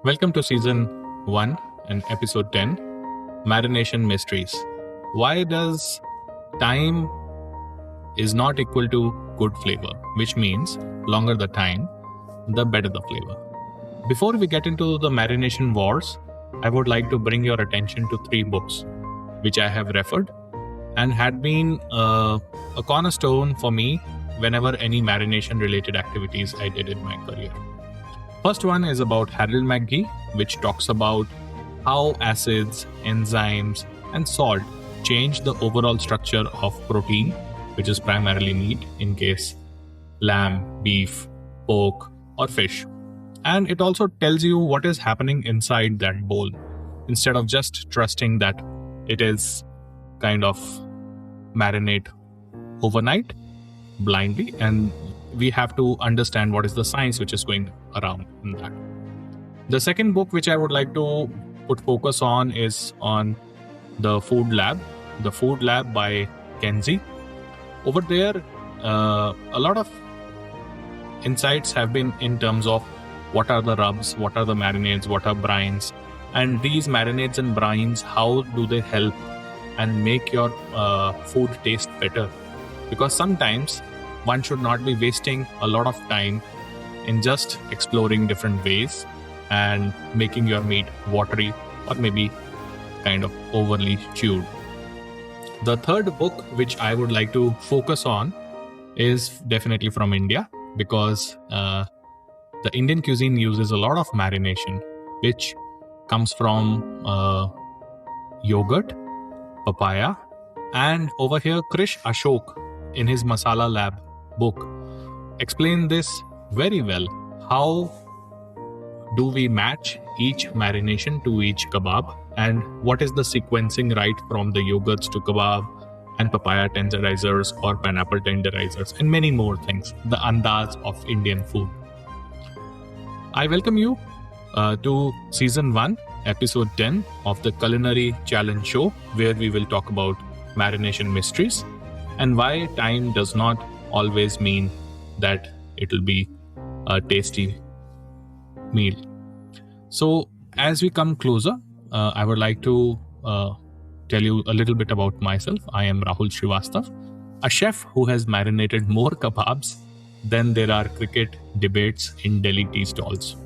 Welcome to Season 1 and Episode 10, Marination Mysteries. Why does time is not equal to good flavor, which means longer the time, the better the flavor. Before we get into the marination wars, I would like to bring your attention to 3 books, which I have referred and had been a cornerstone for me whenever any marination related activities I did in my career. First one is about Harold McGee, which talks about how acids, enzymes, and salt change the overall structure of protein, which is primarily meat in case lamb, beef, pork, or fish. And it also tells you what is happening inside that bowl, instead of just trusting that it is kind of marinate overnight blindly, and we have to understand what is the science which is going around in that. The second book which I would like to put focus on is on The Food Lab by Kenzie. Over there, a lot of insights have been in terms of what are the rubs, what are the marinades, what are brines, and these marinades and brines, how do they help and make your food taste better? Because sometimes one should not be wasting a lot of time in just exploring different ways and making your meat watery or maybe kind of overly chewed. The third book which I would like to focus on is definitely from India, because the Indian cuisine uses a lot of marination, which comes from yogurt, papaya, and over here Krish Ashok in his Masala Lab book explain this very well. How do we match each marination to each kebab, and what is the sequencing right from the yogurts to kebab and papaya tenderizers or pineapple tenderizers, and many more things, the andaz of Indian food. I welcome you to Season 1, Episode 10 of the Culinary Challenge Show, where we will talk about marination mysteries and why time does not always mean that it will be a tasty meal. So as we come closer, I would like to tell you a little bit about myself. I am Rahul Srivastav, a chef who has marinated more kebabs than there are cricket debates in Delhi tea stalls.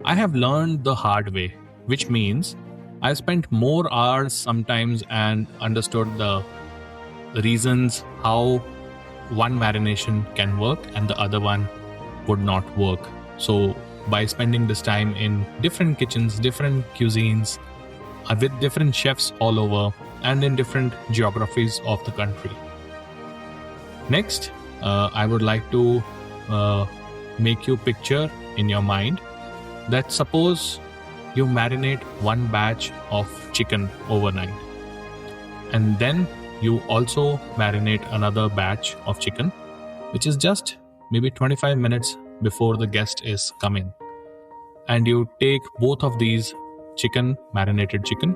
I have learned the hard way, which means I spent more hours sometimes and understood the reasons how one marination can work and the other one would not work. So by spending this time in different kitchens, different cuisines, with different chefs all over and in different geographies of the country. Next, I would like to make you picture in your mind that suppose you marinate one batch of chicken overnight, and then you also marinate another batch of chicken, which is just maybe 25 minutes before the guest is coming. And you take both of these marinated chicken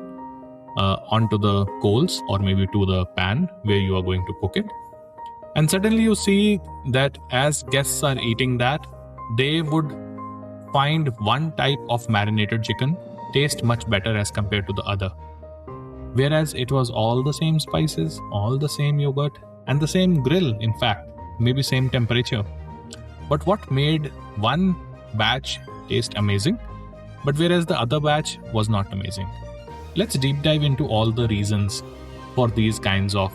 onto the coals or maybe to the pan where you are going to cook it. And suddenly you see that as guests are eating that, they would find one type of marinated chicken taste much better as compared to the other. Whereas it was all the same spices, all the same yogurt, and the same grill, in fact, maybe same temperature. But what made one batch taste amazing, but whereas the other batch was not amazing? Let's deep dive into all the reasons for these kinds of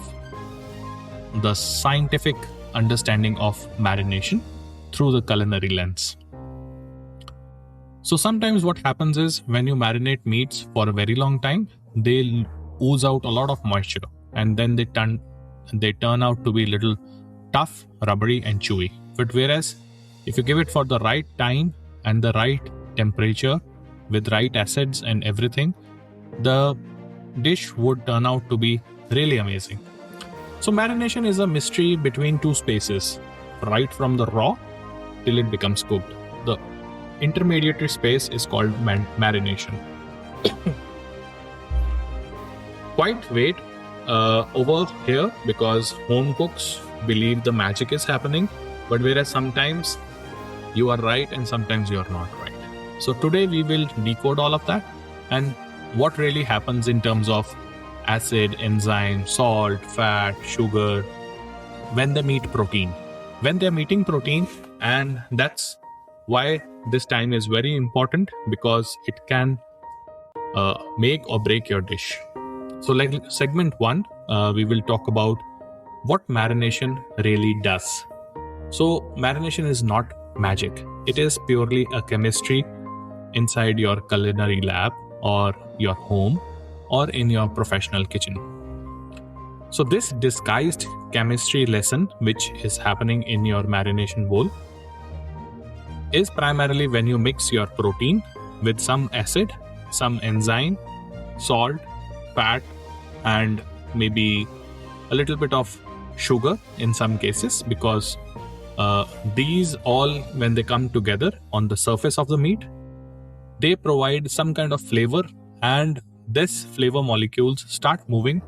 the scientific understanding of marination through the culinary lens. So sometimes what happens is when you marinate meats for a very long time, they ooze out a lot of moisture, and then they turn out to be a little tough, rubbery, and chewy. But whereas if you give it for the right time and the right temperature with right acids and everything, the dish would turn out to be really amazing. So marination is a mystery between two spaces, right from the raw till it becomes cooked. The intermediary space is called marination. Quite wait over here, because home cooks believe the magic is happening, but whereas sometimes you are right and sometimes you are not right. So today we will decode all of that and what really happens in terms of acid, enzyme, salt, fat, sugar when they meet protein. When they're meeting protein, and that's why this time is very important, because it can make or break your dish. So like segment 1, we will talk about what marination really does. So marination is not magic. It is purely a chemistry inside your culinary lab or your home or in your professional kitchen. So this disguised chemistry lesson which is happening in your marination bowl is primarily when you mix your protein with some acid, some enzyme, salt, fat, and maybe a little bit of sugar in some cases, because these all, when they come together on the surface of the meat, they provide some kind of flavor, and this flavor molecules start moving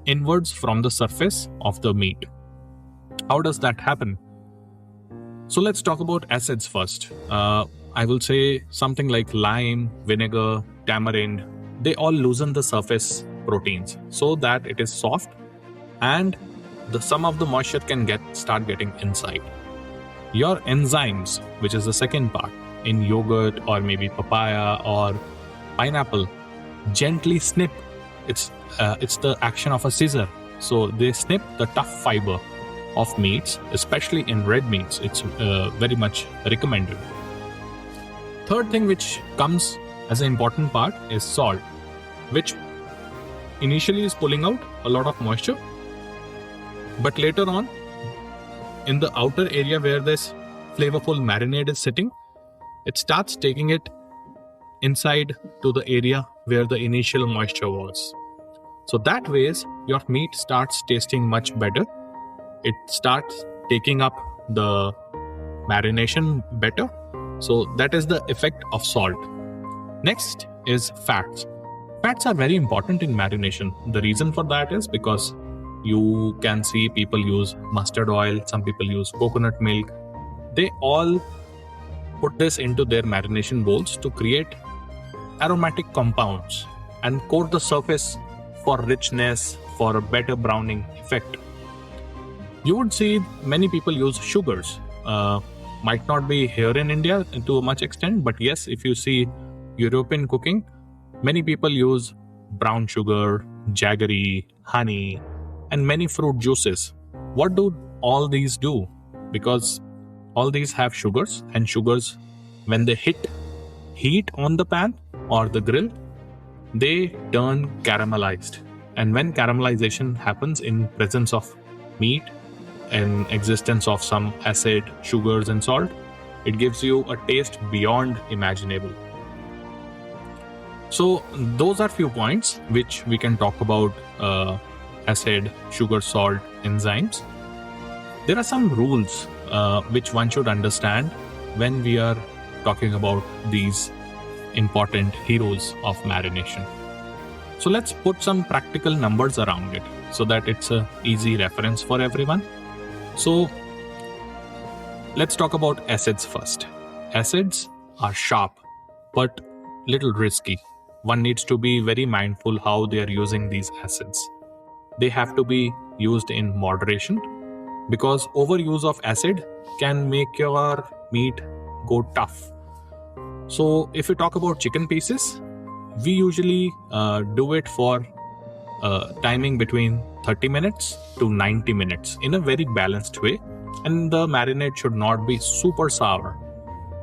inwards from the surface of the meat. How does that happen? So let's talk about acids first. I will say something like lime, vinegar, tamarind, they all loosen the surface proteins so that it is soft and some of the moisture can start getting inside. Your enzymes, which is the second part, in yogurt or maybe papaya or pineapple, gently snip. It's the action of a scissor. So they snip the tough fiber of meats, especially in red meats. It's very much recommended. Third thing which comes as an important part is salt, which initially is pulling out a lot of moisture, but later on, in the outer area where this flavorful marinade is sitting, it starts taking it inside to the area where the initial moisture was. So that ways your meat starts tasting much better. It starts taking up the marination better. So that is the effect of salt. Next is fats. Fats are very important in marination. The reason for that is because you can see people use mustard oil, some people use coconut milk. They all put this into their marination bowls to create aromatic compounds and coat the surface for richness, for a better browning effect. You would see many people use sugars. Might not be here in India to a much extent, but yes, if you see European cooking, many people use brown sugar, jaggery, honey, and many fruit juices. What do all these do? Because all these have sugars, and sugars, when they hit heat on the pan or the grill, they turn caramelized. And when caramelization happens in presence of meat and existence of some acid, sugars, and salt, it gives you a taste beyond imaginable. So those are few points which we can talk about acid, sugar, salt, enzymes. There are some rules which one should understand when we are talking about these important heroes of marination. So let's put some practical numbers around it so that it's an easy reference for everyone. So let's talk about acids first. Acids are sharp but little risky. One needs to be very mindful how they are using these acids. They have to be used in moderation, because overuse of acid can make your meat go tough. So if we talk about chicken pieces, we usually do it for timing between 30 minutes to 90 minutes in a very balanced way. And the marinade should not be super sour,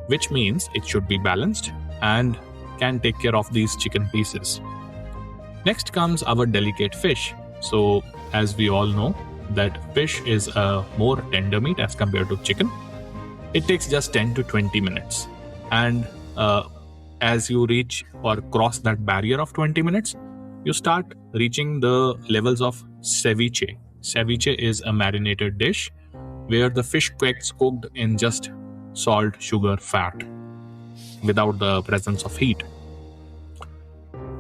which means it should be balanced and can take care of these chicken pieces. Next comes our delicate fish. So as we all know that fish is a more tender meat as compared to chicken. It takes just 10 to 20 minutes. And as you reach or cross that barrier of 20 minutes, you start reaching the levels of ceviche. Ceviche is a marinated dish where the fish gets cooked in just salt, sugar, fat, without the presence of heat.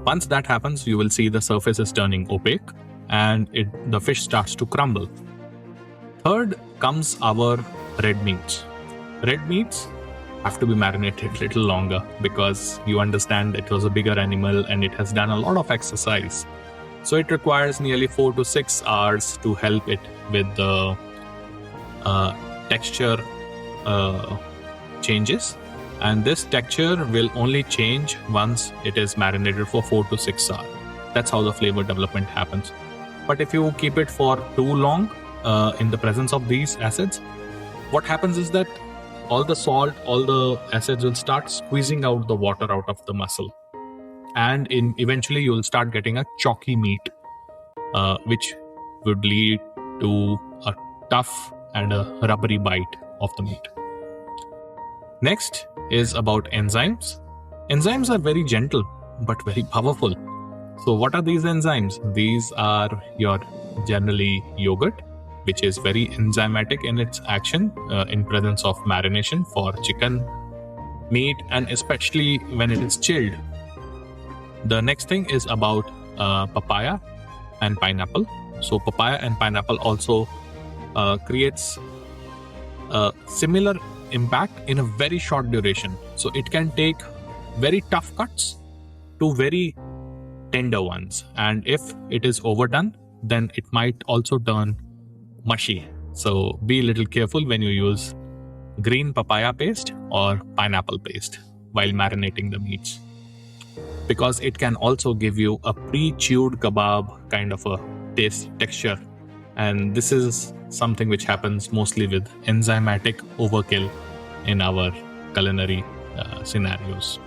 Once that happens, you will see the surface is turning opaque and the fish starts to crumble. Third comes our red meats. Red meats have to be marinated a little longer because you understand it was a bigger animal and it has done a lot of exercise. So it requires nearly 4 to 6 hours to help it with the texture changes. And this texture will only change once it is marinated for 4 to 6 hours. That's how the flavor development happens. But if you keep it for too long in the presence of these acids, what happens is that all the salt, all the acids will start squeezing out the water out of the muscle. And eventually you'll start getting a chalky meat, which would lead to a tough and a rubbery bite of the meat. Next is about enzymes. Enzymes are very gentle but very powerful. So what are these enzymes? These are your generally yogurt, which is very enzymatic in its action in presence of marination for chicken, meat, and especially when it is chilled. The next thing is about papaya and pineapple. So papaya and pineapple also creates a similar impact in a very short duration. So it can take very tough cuts to very tender ones. And if it is overdone, then it might also turn mushy. So be a little careful when you use green papaya paste or pineapple paste while marinating the meats, because it can also give you a pre-chewed kebab kind of a texture. And this is something which happens mostly with enzymatic overkill in our culinary scenarios.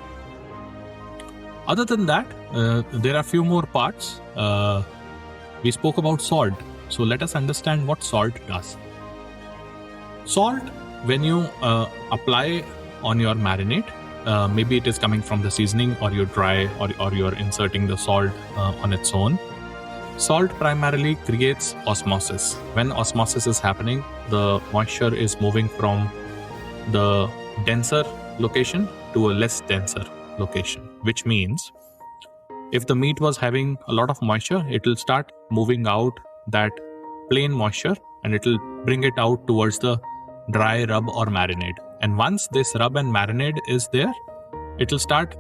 Other than that, there are a few more parts. We spoke about salt. So let us understand what salt does. Salt, when you apply on your marinade, maybe it is coming from the seasoning or you dry or you're inserting the salt on its own. Salt primarily creates osmosis. When osmosis is happening, the moisture is moving from the denser location to a less denser location, which means if the meat was having a lot of moisture, it will start moving out that plain moisture and it will bring it out towards the dry rub or marinade. And once this rub and marinade is there, it will start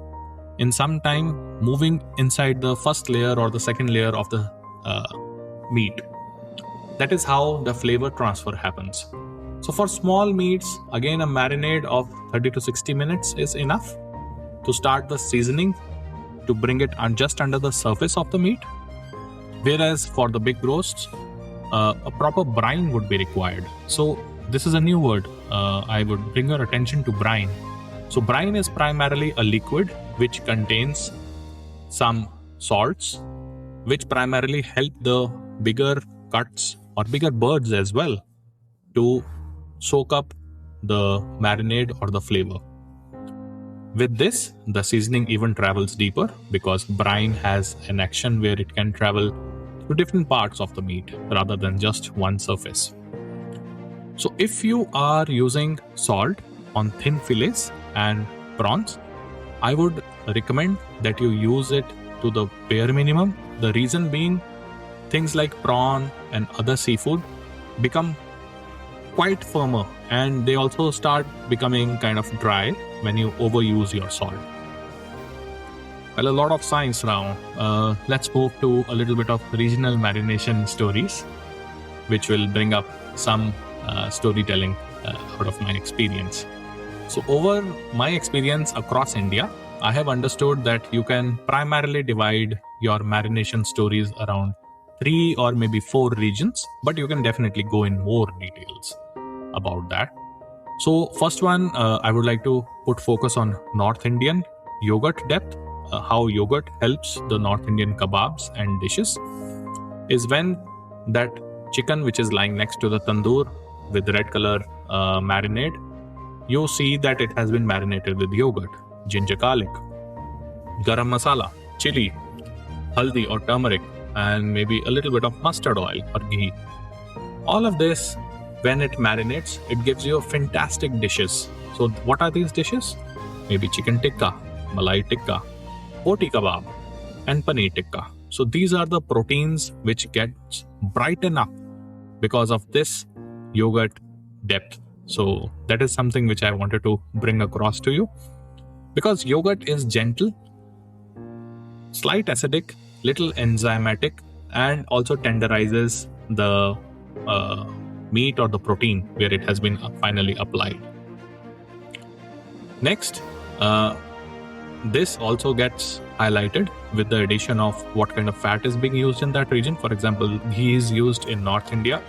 in some time moving inside the first layer or the second layer of the meat. That is how the flavor transfer happens. So for small meats, again a marinade of 30 to 60 minutes is enough to start the seasoning to bring it just under the surface of the meat. Whereas for the big roasts, a proper brine would be required. So this is a new word. I would bring your attention to brine. So brine is primarily a liquid which contains some salts, which primarily help the bigger cuts or bigger birds as well to soak up the marinade or the flavor. With this, the seasoning even travels deeper because brine has an action where it can travel to different parts of the meat rather than just one surface. So if you are using salt on thin fillets and prawns, I would recommend that you use it to the bare minimum. The reason being, things like prawn and other seafood become quite firmer and they also start becoming kind of dry when you overuse your salt. Well, a lot of science now. Let's move to a little bit of regional marination stories, which will bring up some storytelling out of my experience. So over my experience across India, I have understood that you can primarily divide your marination stories around 3 or maybe 4 regions, but you can definitely go in more details about that. So first one, I would like to put focus on North Indian yogurt depth. How yogurt helps the North Indian kebabs and dishes is when that chicken which is lying next to the tandoor with red color marinade, you see that it has been marinated with yogurt, ginger garlic, garam masala, chili, haldi or turmeric, and maybe a little bit of mustard oil or ghee. All of this, when it marinates, it gives you fantastic dishes. So what are these dishes? Maybe chicken tikka, malai tikka, roti kebab, and paneer tikka. So these are the proteins which gets brighten up because of this yogurt depth So that is something which I wanted to bring across to you, because yogurt is gentle, slight acidic, little enzymatic, and also tenderizes the meat or the protein where it has been finally applied. Next, this also gets highlighted with the addition of what kind of fat is being used in that region. For example, ghee is used in North India.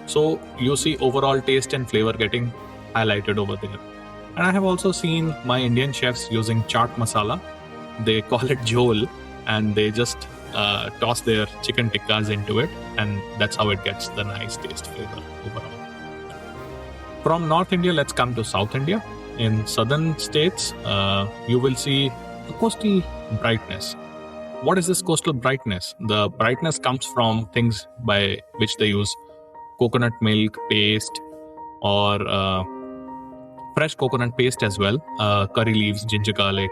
So you see overall taste and flavor getting highlighted over there. And I have also seen my Indian chefs using chaat masala. They call it jhol, and they just toss their chicken tikkas into it, and that's how it gets the nice taste flavor overall. From North India, let's come to South India. In southern states, you will see a coastal brightness. What is this coastal brightness? The brightness comes from things by which they use coconut milk paste or fresh coconut paste as well, curry leaves, ginger garlic,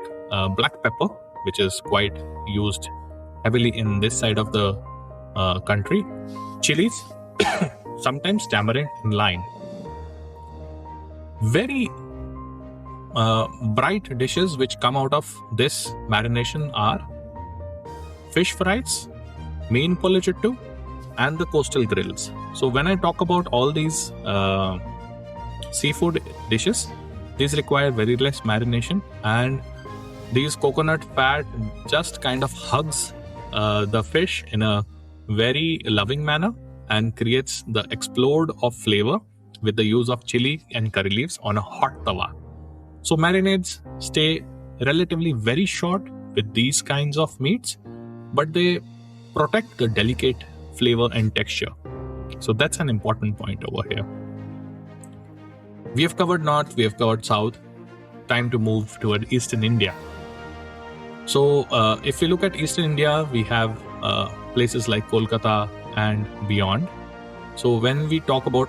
black pepper, which is quite used heavily in this side of the country, chilies, sometimes tamarind and lime. Very bright dishes which come out of this marination are fish fries, mean pollicettu, and the coastal grills. So when I talk about all these seafood dishes, these require very less marination, and these coconut fat just kind of hugs the fish in a very loving manner and creates the explode of flavor with the use of chili and curry leaves on a hot tawa. So marinades stay relatively very short with these kinds of meats, but they protect the delicate flavor and texture. So that's an important point over here. We have covered North, we have covered South. Time to move toward Eastern India. So if we look at Eastern India, we have places like Kolkata and beyond. So when we talk about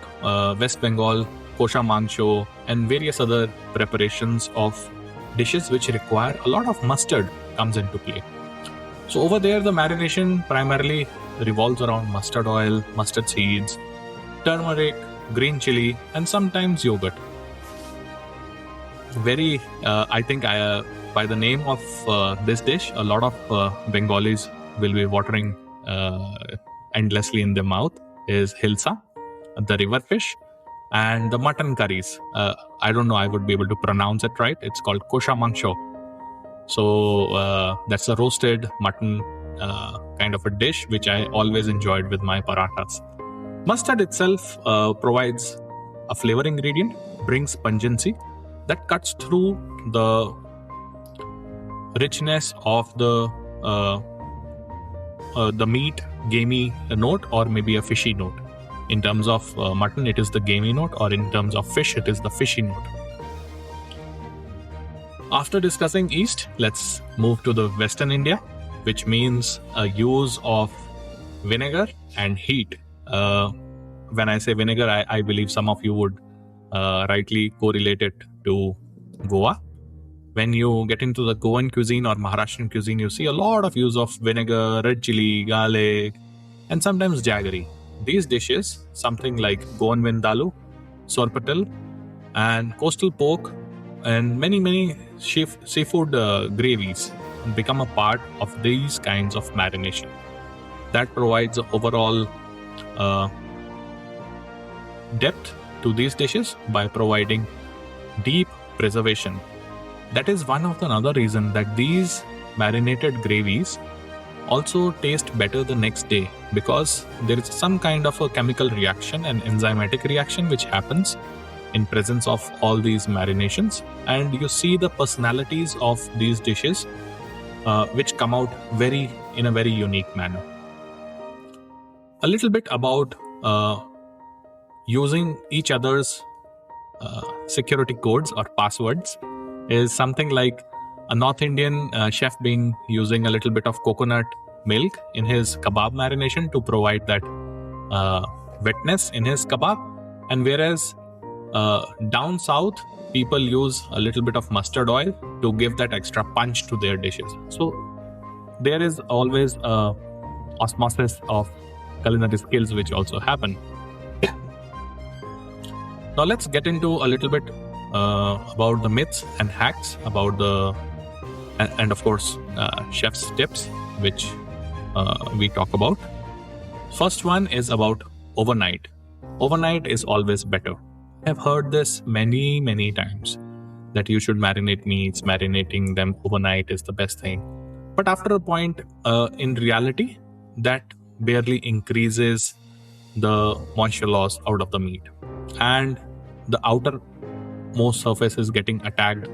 West Bengal, kosha mangsho, and various other preparations of dishes which require a lot of mustard comes into play. So over there, the marination primarily revolves around mustard oil, mustard seeds, turmeric, green chili, and sometimes yogurt. I think by the name of this dish, a lot of Bengalis will be watering endlessly in their mouth, is hilsa, the river fish, and the mutton curries. I don't know, I would be able to pronounce it right. It's called kosha mangsho. So that's a roasted mutton kind of a dish, which I always enjoyed with my parathas. Mustard itself provides a flavor ingredient, brings pungency that cuts through the richness of the meat, gamey note, or maybe a fishy note. In terms of mutton, it is the gamey note, or in terms of fish, it is the fishy note. After discussing East, let's move to the Western India, which means a use of vinegar and heat. When I say vinegar, I believe some of you would rightly correlate it to Goa. When you get into the Goan cuisine or Maharashtrian cuisine, you see a lot of use of vinegar, red chili, garlic, and sometimes jaggery. These dishes, something like Goan vindalu, sorpatel, and coastal pork, and many seafood gravies become a part of these kinds of marination. That provides overall depth to these dishes by providing deep preservation. That is one of the another reason that these marinated gravies also taste better the next day, because there is some kind of a chemical reaction and enzymatic reaction which happens in presence of all these marinations, and you see the personalities of these dishes which come out in a very unique manner. A little bit about using each other's security codes or passwords is something like a North Indian chef being using a little bit of coconut milk in his kebab marination to provide that wetness in his kebab, and whereas down south people use a little bit of mustard oil to give that extra punch to their dishes. So there is always a osmosis of culinary skills which also happen. Now let's get into a little bit about the myths and hacks about and of course chef's tips, which we talk about. First one is about overnight. Overnight is always better. I've heard this many times, that you should marinate meats, marinating them overnight is the best thing. But after a point, in reality, that barely increases the moisture loss out of the meat. And the outermost surface is getting attacked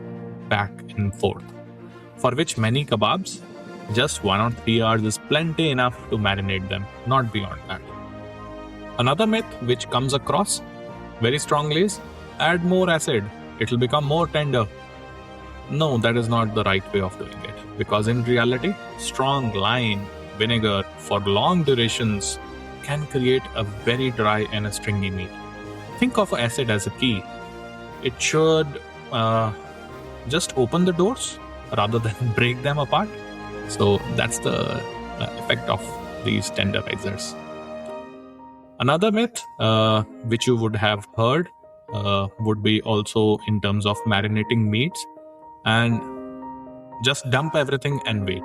back and forth. For which many kebabs, just 1 or 3 hours is plenty enough to marinate them, not beyond that. Another myth which comes across very strongly is, add more acid, it will become more tender. No, that is not the right way of doing it. Because in reality, strong lime, vinegar for long durations can create a very dry and a stringy meat. Think of acid as a key. It should just open the doors rather than break them apart. So that's the effect of these tenderizers. Another myth which you would have heard would be also in terms of marinating meats and just dump everything and wait.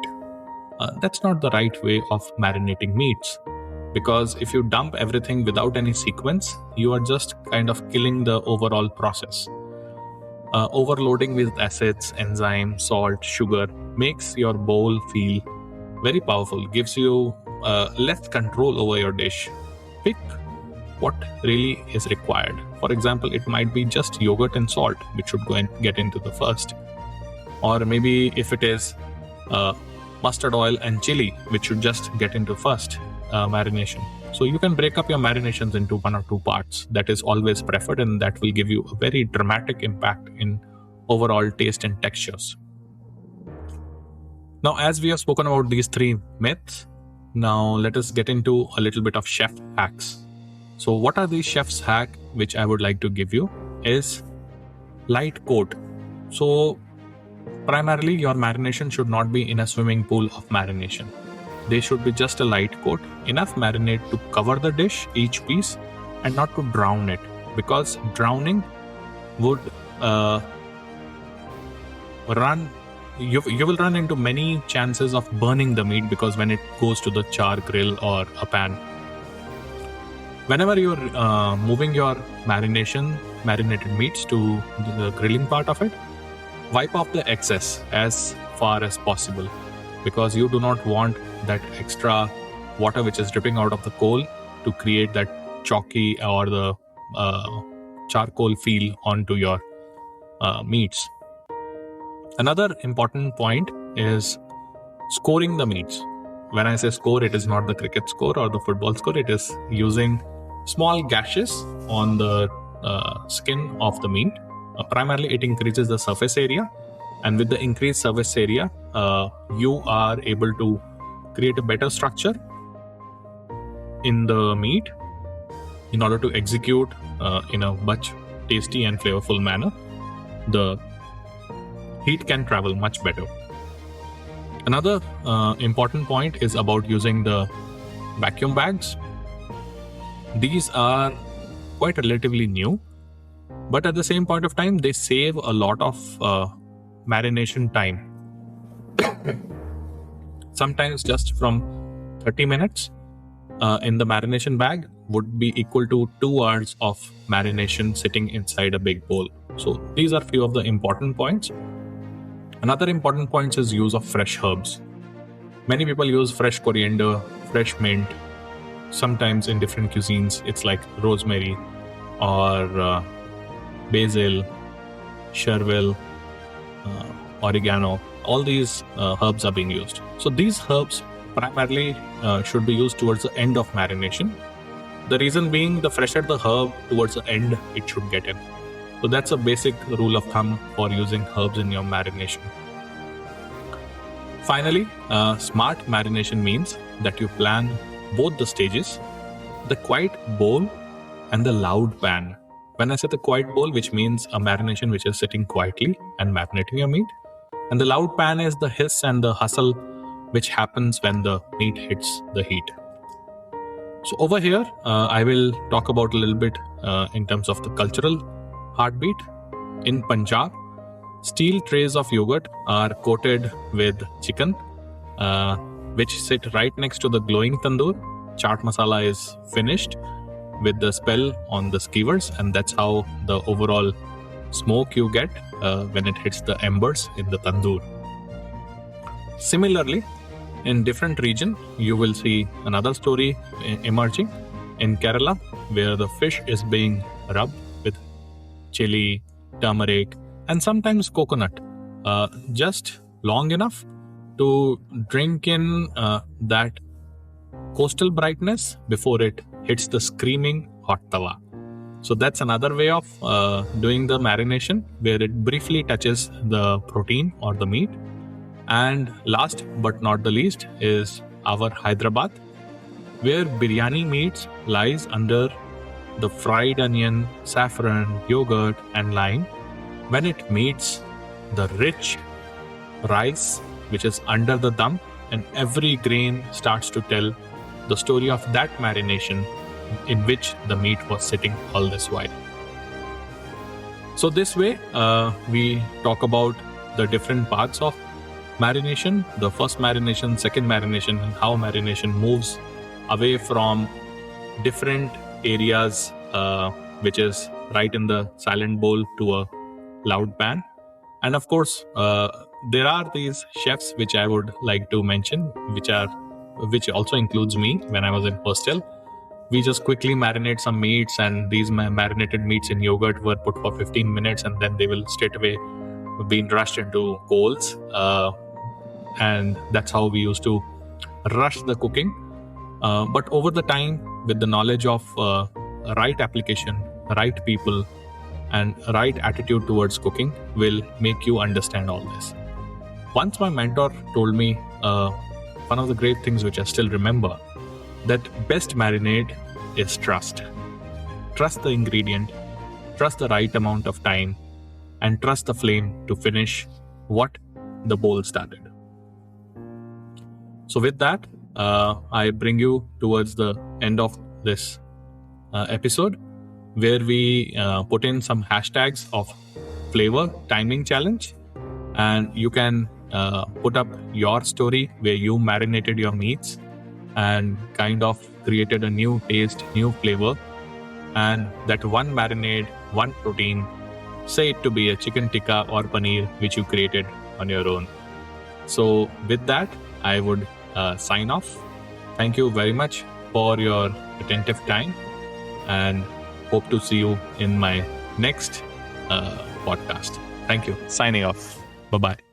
That's not the right way of marinating meats, because if you dump everything without any sequence, you are just kind of killing the overall process. Overloading with acids, enzymes, salt, sugar makes your bowl feel very powerful, gives you less control over your dish. Pick what really is required. For example, it might be just yogurt and salt, which should go and get into the first. Or maybe if it is mustard oil and chili, which should just get into first marination. So you can break up your marinations into 1 or 2 parts. That is always preferred, and that will give you a very dramatic impact in overall taste and textures. Now, as we have spoken about these 3 myths, now let us get into a little bit of chef hacks. So what are these chef's hack which I would like to give you is light coat. So primarily your marination should not be in a swimming pool of marination. They should be just a light coat, enough marinade to cover the dish, each piece, and not to drown it, because drowning would you will run into many chances of burning the meat, because when it goes to the char grill or a pan. Whenever you're moving your marinated meats to the grilling part of it, wipe off the excess as far as possible, because you do not want that extra water which is dripping out of the coal to create that chalky or the charcoal feel onto your meats. Another important point is scoring the meats. When I say score, it is not the cricket score or the football score. It is using small gashes on the skin of the meat. Primarily, it increases the surface area, and with the increased surface area, you are able to create a better structure in the meat in order to execute in a much tasty and flavorful manner. The heat can travel much better. Another important point is about using the vacuum bags. These are quite relatively new, but at the same point of time, they save a lot of marination time. Sometimes just from 30 minutes in the marination bag would be equal to 2 hours of marination sitting inside a big bowl. So these are few of the important points. Another important point is use of fresh herbs. Many people use fresh coriander, fresh mint. Sometimes in different cuisines, it's like rosemary or basil, chervil, oregano. All these herbs are being used. So these herbs primarily should be used towards the end of marination. The reason being, the fresher the herb towards the end, it should get in. So that's a basic rule of thumb for using herbs in your marination. Finally, smart marination means that you plan both the stages, the quiet bowl and the loud pan. When I say the quiet bowl, which means a marination which is sitting quietly and marinating your meat, and the loud pan is the hiss and the hustle which happens when the meat hits the heat. So over here, I will talk about a little bit in terms of the cultural heartbeat. In Punjab, steel trays of yogurt are coated with chicken, which sit right next to the glowing tandoor. Chaat masala is finished with the spell on the skewers, and that's how the overall smoke you get when it hits the embers in the tandoor. Similarly, in different region, you will see another story emerging. In Kerala, where the fish is being rubbed with chili, turmeric, and sometimes coconut, just long enough to drink in that coastal brightness before it hits the screaming hot tawa. So that's another way of doing the marination, where it briefly touches the protein or the meat. And last but not the least is our Hyderabad, where biryani meats lies under the fried onion, saffron, yogurt and lime. When it meets the rich rice which is under the dum, and every grain starts to tell the story of that marination in which the meat was sitting all this while. So this way, we talk about the different parts of marination, the first marination, second marination, and how marination moves away from different areas, which is right in the silent bowl to a loud pan. And of course, there are these chefs which I would like to mention, which also includes me when I was in hostel. We just quickly marinate some meats, and these marinated meats in yogurt were put for 15 minutes, and then they will straight away be rushed into coals. And that's how we used to rush the cooking. But over the time, with the knowledge of right application, right people, and right attitude towards cooking will make you understand all this. Once my mentor told me one of the great things which I still remember, that best marinade is trust. Trust the ingredient, trust the right amount of time, and trust the flame to finish what the bowl started. So with that, I bring you towards the end of this episode, where we put in some hashtags of flavor timing challenge, and you can put up your story where you marinated your meats and kind of created a new taste, new flavor, and that one marinade, one protein, say it to be a chicken tikka or paneer which you created on your own. So with that, I would sign off. Thank you very much for your attentive time, and hope to see you in my next podcast. Thank you. Signing off. Bye-bye.